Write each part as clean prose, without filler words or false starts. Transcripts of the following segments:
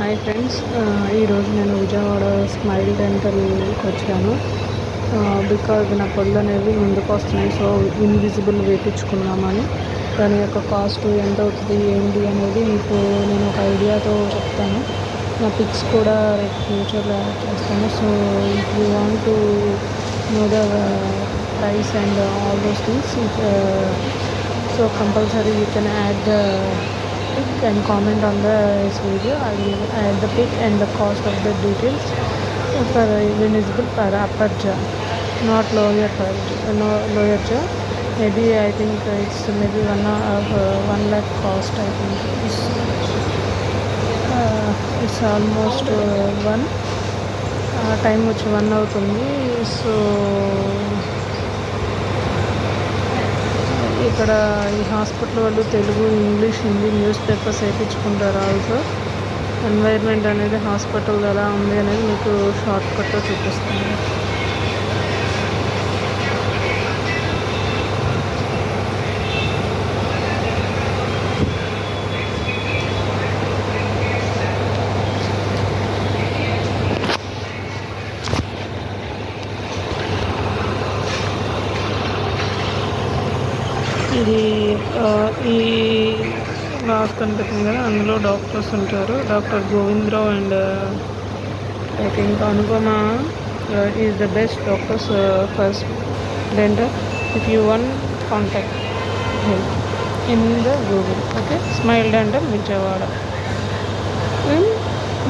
Hi friends, ఈరోజు నేను Vijayawada smile డెంటల్కి వచ్చాను. బికాజ్ నా పళ్ళు అనేవి ముందుకు వస్తున్నాయి. సో ఇన్విజిబుల్ వేయించుకున్నామని. దాని యొక్క కాస్ట్ ఎంత అవుతుంది ఏంటి అనేది మీకు నేను ఒక ఐడియాతో చెప్తాను. నా పిక్స్ కూడా రేపు ఫ్యూచర్లో యాడ్ చేస్తాను. So if you want to know the price and all those things, so compulsory you can add the pic and comment on this video. I will add the pic and the cost of the details for invisible for upper jaw, not lower jaw. No lower jaw. Maybe I think it's maybe 1 lakh cost. I think it's almost one time which 1 అవుతుంది. So ఇక్కడ ఈ hospital వాళ్ళు Telugu, English, Hindi news papers వేయించుకుంటారు. Also environment అనేది hospital ఎలా ఉంది అనేది మీకు షార్ట్ కట్లో చూపిస్తుంది. ఇది ఈ గ్లాస్ కనిపిస్తుంది కదా, అందులో డాక్టర్స్ ఉంటారు. Doctor Govindarao and I think Anupama is the best doctors first dental. If you one contact him in the Google. Okay, smile dental Vijayawada in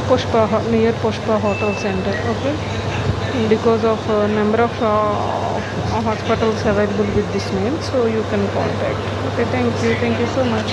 Pushpa near Pushpa Hotel Center. Okay, because of number of hospitals available with this name, so you can contact. Okay, thank you so much.